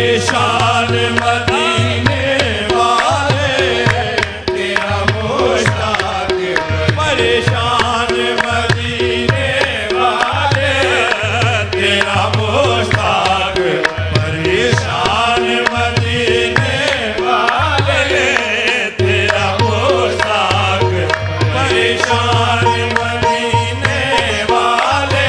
परेशान मदीने वाले तेरा मुश्ताक परेशान मदीने वाले तेरा मुश्ताक परेशान मदीने वाले तेरा मुश्ताक परेशान मदीने वाले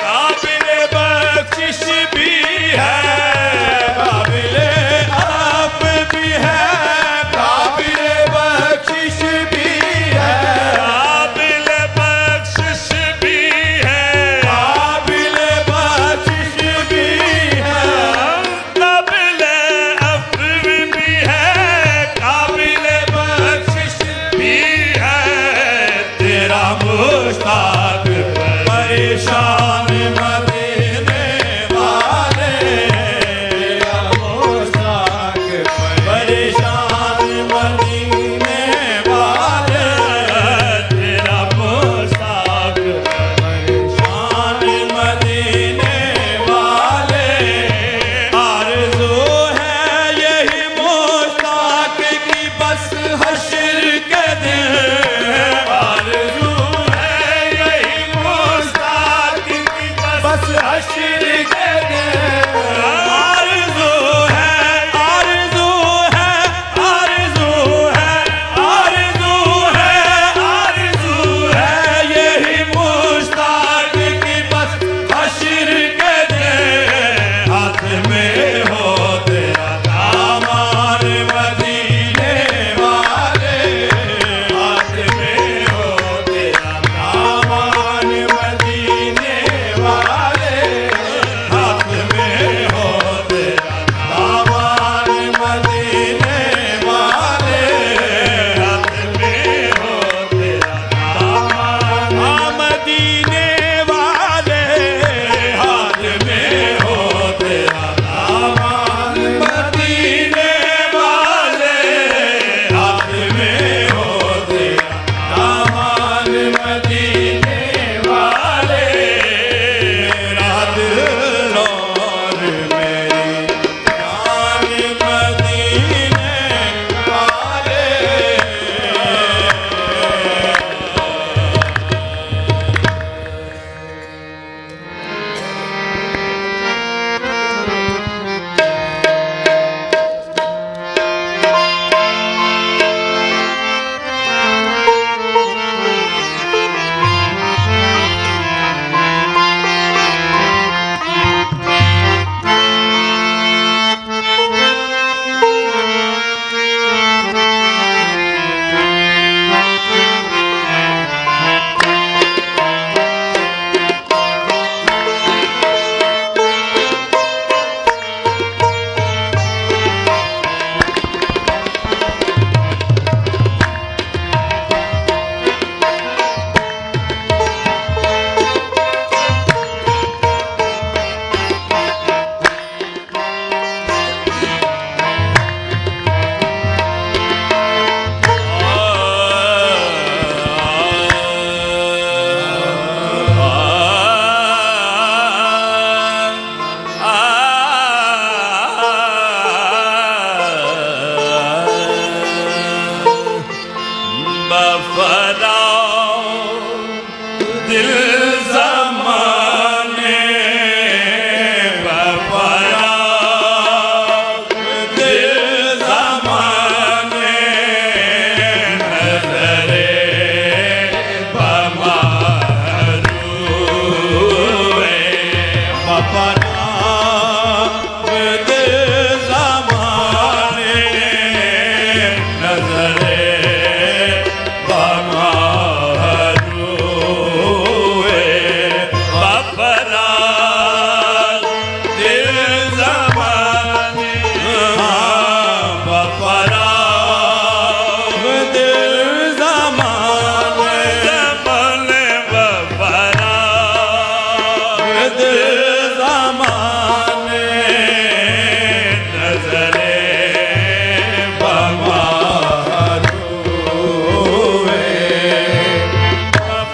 काबिल बख्शिश भी है काबिल अफ़्व भी है काबिल बख्शिश भी है काबिल बख्शिश भी है काबिल बख्शिश भी है काबिल अफ़्व भी है काबिल बख्शिश भी है तेरा मुश्ताक परेशान मदीने वाले तेरा मुश्ताक परेशान मदीने वाले तेरा मुश्ताक परेशान मदीने वाले आरज़ू है यही मुश्ताक की बस हश्र के दिन आरज़ू है यही मुश्ताक की बस हश्र के दिन आरज़ू है आरज़ू है आरज़ू है आरज़ू है आरज़ू है यही मुश्ताक की बस हश्र के दिन हाथ में हो तेरा दामान मदीने वाले हाथ में हो तेरा दामान मदीने वाले हाथ में हो तेरा दामान मदीने वाले हाथ में हो तेरा दामान मदीने वाले हाथ में हो तेरा दामान मदीने वाले हाथ में हो तेरा दामान मदीने वाले रात और मेरी जान मदीने वाले दिल ज़माने बफ़राग़ दिल ज़माने नज़रे बमारूए बफ़राग़ दिल ज़माने नज़रे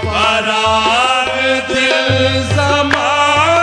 फराग़ दिल ज़माने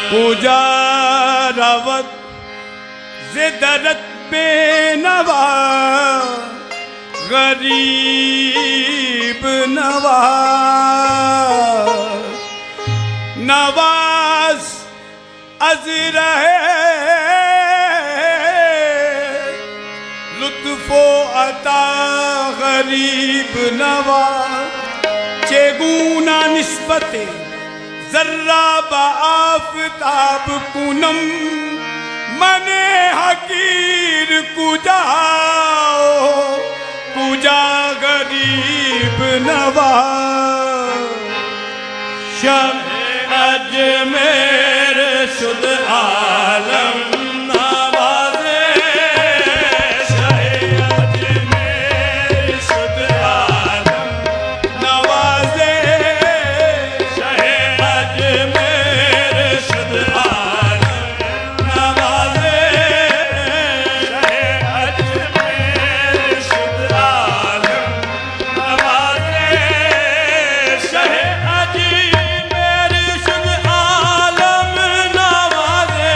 पूजा रवत जिदरत बेनवा गरीब नवा नवाज अज रहे लुत्फो अता गरीब नवा चेगूना निस्बते जर्रा बाफ्ताब पूनम मने हकीर कुजा गरीब नवा शब अजमेर शुद्ध आलम नवाज़े शहे अजमेर शुद्ध आलम नवाज़े शहे अजमेर शुद्ध आलम नवाज़े शहे अजमेर शुद्ध आलम नवाज़े शहे अजमेर शुद्ध आलम नवाज़े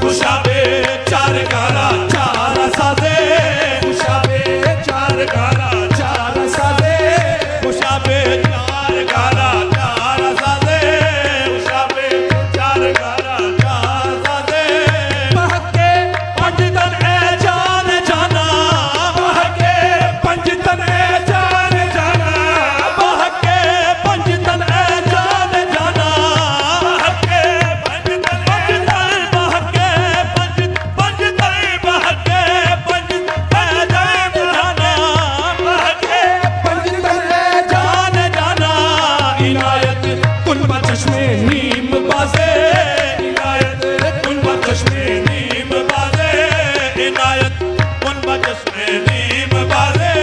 खुशाबे चार गारा चार साजे खुशाबे चार गारा चार साजे खुशाबे चार गारा चार साजे खुशाबे चार गारा चार साजे महके पंजतन ए जान जाना महके पंजतन ए जान जाना महके पंजतन ए जान जाना महके पंजतन महके पंजतन महके पंजतन जाना महके पंजतन जान जाना इनायत कुन चश्मे नीम बाजे इनायत कुन चश्मे नीम बाजे इनायत कुन चश्मे नीम बाजे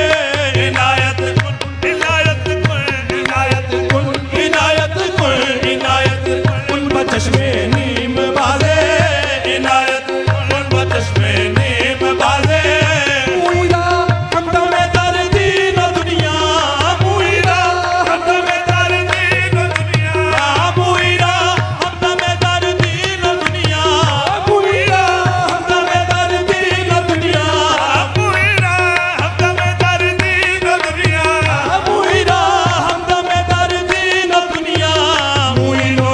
इनायत कुन इनायत कुन इनायत कुन इनायत कुन इनायत कुन चश्मे नीम बाजे इनायत कुन चश्मे नीम बाजे मुइरा हमदा में दर्दी न दुनिया मुइरा हमदा में दर्दी न दुनिया मुइरा हमदा में दर्दी न दुनिया मुइरा हमदा में दर्दी न दुनिया मुइरा हमदा में दर्दी न दुनिया मुइरा हमदा में दर्दी न दुनिया मुइनो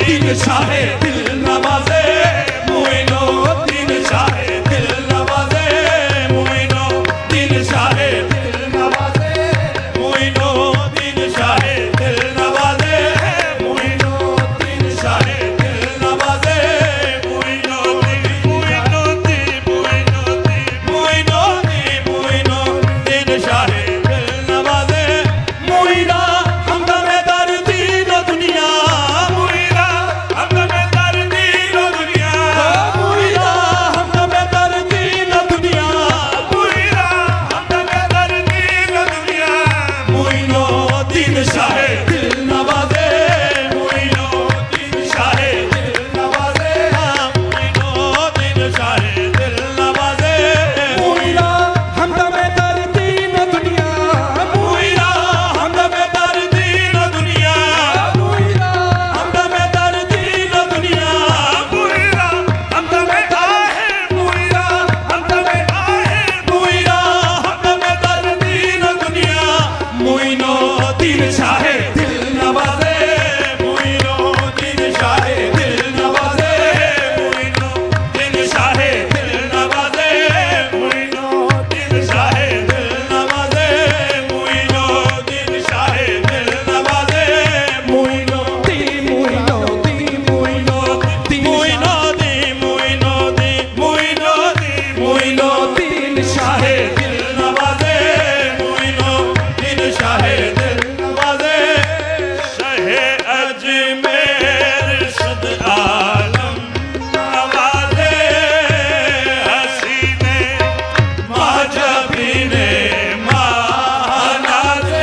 तीन शाहे दिल नवाजे मुइनो तीन शाहे दिल नवाजे मुइनो तीन शाहे दिल नवाजे मुइनो तीन शाहे दिल नवाजे मुइनो तीन शाहे दिल नवाजे मुइनो तीन शाहे दिल नवाजे मुइरा हमदा में दर्दी न दुनिया मुइरा हमदा में दर्दी न दुनिया मुइरा हमदा में दर्दी न दुनिया मुइरा हमदा में दर्दी न दुनिया मुइनो तीन शाहे दिल नवाजे मुइनो तीन शाहे दिल नवाजे मुइनो तीन शाहे दिल नवाजे मुइरा हमदा में दर्दी न दुनिया मुइरा हमदा में दर्दी न दुनिया मुइरा हमदा में दर्दी न दुनिया मुइरा हमदा में आहे मुइरा हमदा में आहे मुइरा हमदा में दर्दी न दुनिया मुइनो तीन शाहे दिल नवाजे मुइनो तीन शाहे दिल नवाजे मुइनो तीन शाहे दिल नवाजे मुइनो तीन शाहे दिल नवाजे मुइनो तीन शाहे दिल नवाजे मुइनो ती मुइनो ती मुइनो ती मुइनो ती मुइनो ती मुइनो ती मुइनो तीन शाहे दिल नवाजे मुइनो तीन शाहे दिल नवाजे शहे अजमेर शुद आलम नवाजे हसीने महजबीने महानाजे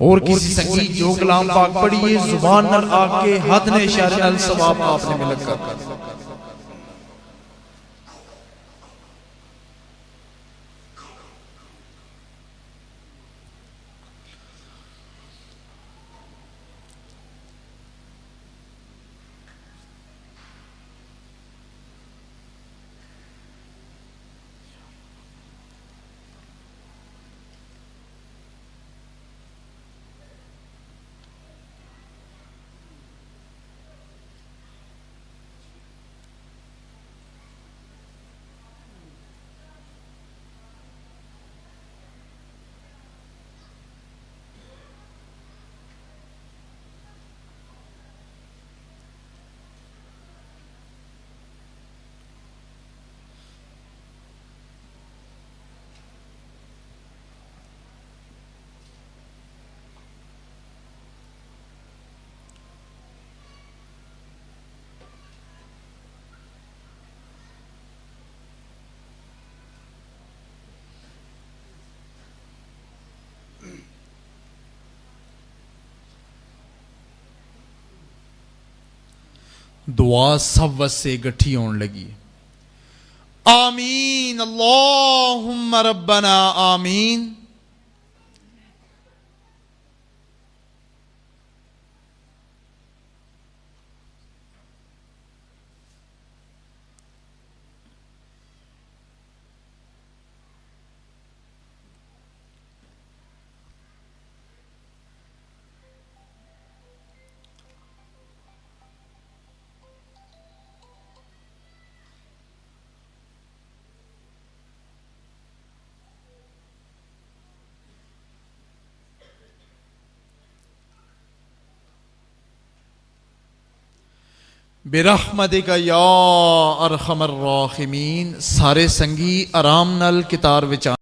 और किसी संगीत जो कलाम पाक पढ़िए जुबान नाल आके हाथ ने इशारे नाल सवाब आपने मिलत कर दुआ सब वसे गठी होने लगी। आमीन अल्लाहुम्मा रब्बना आमीन। बिरहमतिका या अरहमर राहिमीन। सारे संगी आराम नाल कितार विच